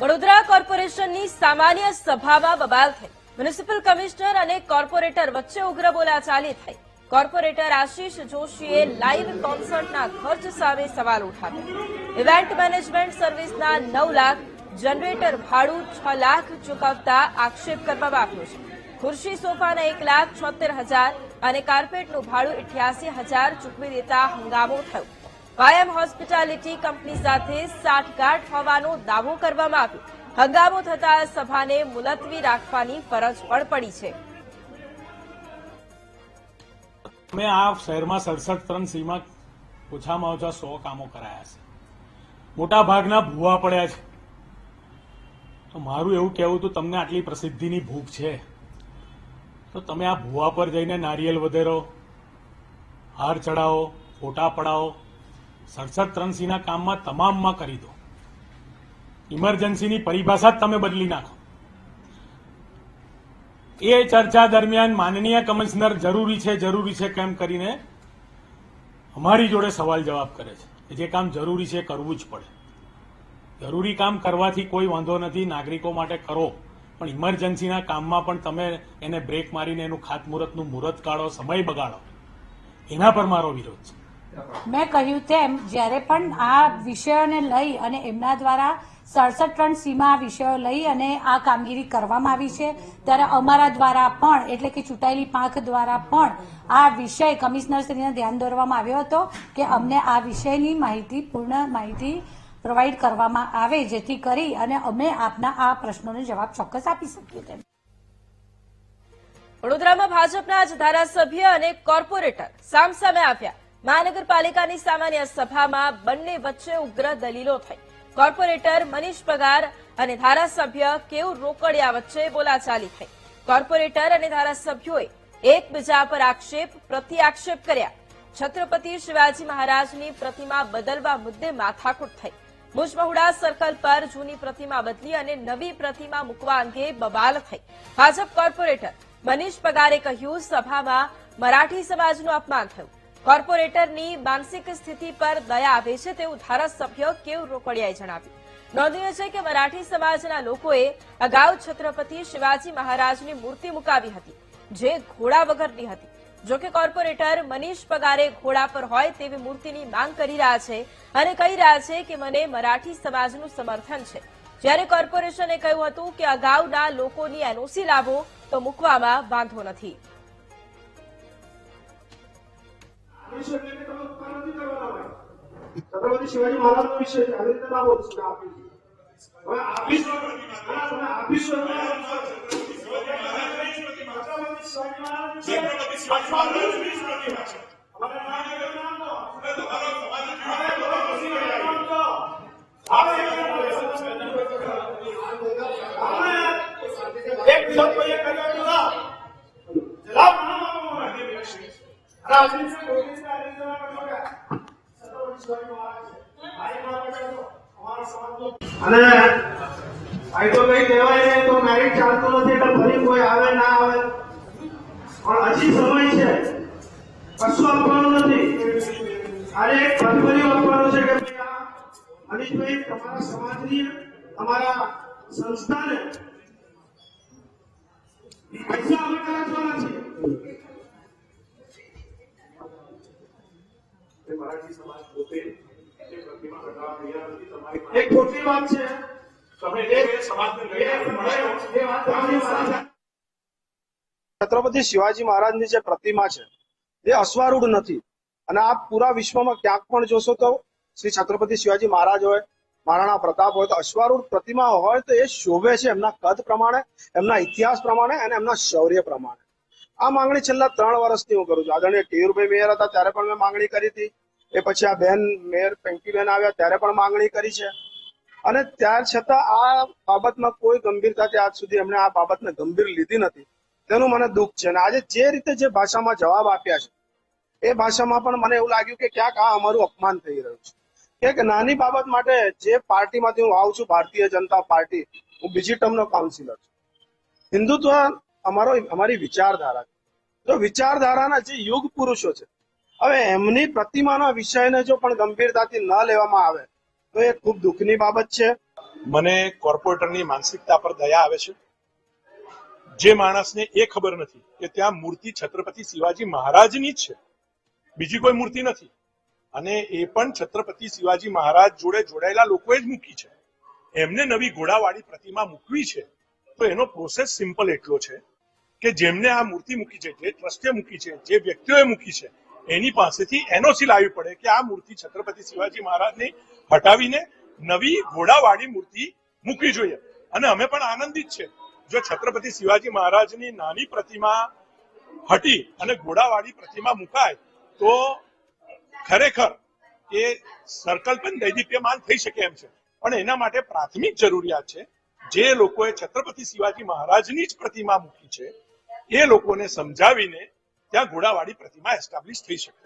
વડોદરા કોર્પોરેશનની સામાન્ય સભામાં બબાલ થઈ. મ્યુનિસિપલ કમિશનર અને કોર્પોરેટર વચ્ચે ઉગ્ર બોલાચાલી થઈ. કોર્પોરેટર આશીષ જોશીએ લાઇવ કોન્સર્ટના ખર્ચ સામે સવાલ ઉઠાવ્યો. ઇવેન્ટ મેનેજમેન્ટ સર્વિસના 9 લાખ, જનરેટર ભાડું 6 લાખ ચૂકવતા આક્ષેપ કરવામાં આવ્યો છે. ખુરશી સોફાના 1,76,000 અને કાર્પેટનું ભાડું 88,000 ચૂકવી દેતા હંગામો થયો. કાયમ હોસ્પિટાલિટી કંપની સાથે સાઠગાંઠ હોવાનો દાવો કરવામાં આવ્યો. હંગામો થતા સભાને મુલતવી રાખવાની ફરજ પણ પડી છે. અમે આ શહેરમાં 67 સીમાં ઓછામાં ઓછા 100 કામો કરાયા છે. મોટા ભાગના ભૂવા પડ્યા છે. તો મારું એવું કહેવું હતું, તમને આટલી પ્રસિદ્ધિની ભૂખ છે તો તમે આ ભૂવા પર જઈને નારિયેલ વધેરો, હાર ચડાવો, ફોટા પડાવો. 67 સીના કામમાં તમામમાં કરી દો. ઇમરજન્સીની પરિભાષા જ તમે બદલી નાખો. એ ચર્ચા દરમિયાન માનનીય કમિશનર જરૂરી છે કેમ કરીને અમારી જોડે સવાલ જવાબ કરે છે કે જે કામ જરૂરી છે કરવું જ પડે. જરૂરી કામ કરવાથી કોઈ વાંધો નથી, નાગરિકો માટે કરો, પણ ઇમરજન્સીના કામમાં પણ તમે એને બ્રેક મારીને એનું ખાતમુહૂર્તનું મુહૂર્ત કાઢો, સમય બગાડો. એના પર મારો વિરોધ છે. મેં કહ્યું તેમ જ્યારે પણ આ વિષયોને લઈ અને એમના દ્વારા 67 સીમા વિષયો લઈ અને આ કામગીરી કરવામાં આવી છે, ત્યારે અમારા દ્વારા પણ એટલે કે ચૂંટાયેલી પાંખ દ્વારા પણ આ વિષય કમિશનરશ્રીને ધ્યાન દોરવામાં આવ્યો હતો કે અમને આ વિષયની પૂર્ણ માહિતી પ્રોવાઈડ કરવામાં આવે, જેથી કરી અને અમે આપના આ પ્રશ્નોનો જવાબ ચોક્કસ આપી શકીએ. તેમ વડોદરામાં ભાજપના જ ધારાસભ્ય અને કોર્પોરેટર સામસામે આવ્યા. મહાનગરપાલિકાની સામાન્ય સભામાં બંને વચ્ચે ઉગ્ર દલીલો થઈ. કોર્પોરેટર મનીષ પગાર અને ધારાસભ્ય કેયુર રોકડિયા વચ્ચે બોલાચાલી થઈ. કોર્પોરેટર અને ધારાસભ્યોએ એકબીજા પર આક્ષેપ પ્રત્યાક્ષેપ કર્યા. છત્રપતિ શિવાજી મહારાજની પ્રતિમા બદલવા મુદ્દે માથાકૂટ થઈ. મુજમહુડા સર્કલ પર જૂની પ્રતિમા બદલી અને નવી પ્રતિમા મૂકવા અંગે બબાલ થઈ. ભાજપ કોર્પોરેટર મનીષ પગારે કહ્યું, સભામાં મરાઠી સમાજનું અપમાન થયું. કોર્પોરેટરની માનસિક સ્થિતિ પર દયા આવે છે તેવું ધારાસભ્ય કેયુર રોકડિયાએ જણાવ્યું. નોંધનીય છે કે મરાઠી સમાજના લોકોએ અગાઉ છત્રપતિ શિવાજી મહારાજની મૂર્તિ મુકાવી હતી, જે ઘોડા વગરની હતી. જોકે કોર્પોરેટર મનીષ પગારે ઘોડા પર હોય તેવી મૂર્તિની માંગ કરી રહ્યા છે અને કહી રહ્યા છે કે મને મરાઠી સમાજનું સમર્થન છે. જ્યારે કોર્પોરેશને કહ્યું હતું કે અગાઉના લોકોની એનઓસી લાવો તો મૂકવામાં વાંધો નથી. छत्रपति शिवाजी महाराज विषय આવી રીતે ના બોલી શકે અને ફાયદો કઈ કહેવાય નહીં તો મેરિટ ચાલતો નથી એટલે ફરી કોઈ આવે ના આવે, પણ હજી સમય છે, કશું આપવાનું નથી. આજે એક ફરી આપવાનું છે કે મનીષભાઈ તમારા સમાજની તમારા સંસ્થાને પૈસા અમે કરાવવાના છીએ. મરાઠી સમાજ પોતે એક ખોટી વાત છે. છત્રપતિ શિવાજી મહારાજની જે પ્રતિમા છે એ અશ્વારૂઢ નથી, અને આપ પૂરા વિશ્વમાં ક્યાંક પણ જોશો તો શ્રી છત્રપતિ શિવાજી મહારાજ હોય, મહારાણા પ્રતાપ હોય, તો અશ્વારૂઢ પ્રતિમા હોય તો એ શોભે છે એમના કદ પ્રમાણે, એમના ઇતિહાસ પ્રમાણે અને એમના શૌર્ય પ્રમાણે. આ માંગણી છેલ્લા 3 વર્ષથી હું કરું છું. આદરણીય કેયુરભાઈ મેયર હતા ત્યારે પણ મેં માંગણી કરી હતી. એ પછી આ બેન મેયર પેન્કીબેન આવ્યા ત્યારે પણ માંગણી કરી છે, અને ત્યાર છતાં આ બાબતમાં કોઈ ગંભીરતાથી આજ સુધી એમણે આ બાબતને ગંભીર લીધી નથી. તેનું મને દુઃખ છે. અને આજે જે રીતે જે ભાષામાં જવાબ આપ્યા છે એ ભાષામાં પણ મને એવું લાગ્યું કે ક્યાંક આ અમારું અપમાન થઈ રહ્યું છે. એક નાની બાબત માટે જે પાર્ટીમાંથી હું આવું છું, ભારતીય જનતા પાર્ટી, હું બીજી ટર્મનો કાઉન્સિલર છું. હિન્દુત્વ અમારી વિચારધારા છે. તો વિચારધારાના જે યુગ પુરુષો છે, હવે એમની પ્રતિમાના વિષયને જો પણ ગંભીરતાથી ન લેવામાં આવે તો એ ખૂબ દુઃખની બાબત છે. મને કોર્પોરેટરની માનસિકતા પર દયા આવે છે. જે માણસને એ ખબર નથી કે ત્યાં મૂર્તિ છત્રપતિ શિવાજી મહારાજની જ છે, બીજી કોઈ મૂર્તિ નથી, અને એ પણ છત્રપતિ શિવાજી મહારાજ જોડે જોડાયેલા લોકોએ જ મૂકી છે, એમને નવી ઘોડાવાળી પ્રતિમા મૂકવી છે, તો એનો પ્રોસેસ સિમ્પલ એટલો છે કે જેમને આ મૂર્તિ મૂકી છે, જે ટ્રસ્ટે મૂકી છે, જે વ્યક્તિઓએ મૂકી છે, એની પાસેથી એનઓસી લાવવી પડે કે આ મૂર્તિ છત્રપતિ શિવાજી મહારાજની હટાવીને નવી ઘોડાવાળી મૂર્તિ મૂકવી જોઈએ. અને અમે પણ આનંદિત છે જો છત્રપતિ શિવાજી મહારાજની નાની પ્રતિમા હટી અને ઘોડાવાળી પ્રતિમા મુકાય તો ખરેખર એ સર્કલ પણ દૈદીપ્યમાન થઈ શકે એમ છે. પણ એના માટે પ્રાથમિક જરૂરિયાત છે જે લોકોએ છત્રપતિ શિવાજી મહારાજની જ પ્રતિમા મૂકી છે એ લોકોને સમજાવીને ત્યાં ઘોડાવાળી પ્રતિમા એસ્ટાબ્લિશ થઈ શકે.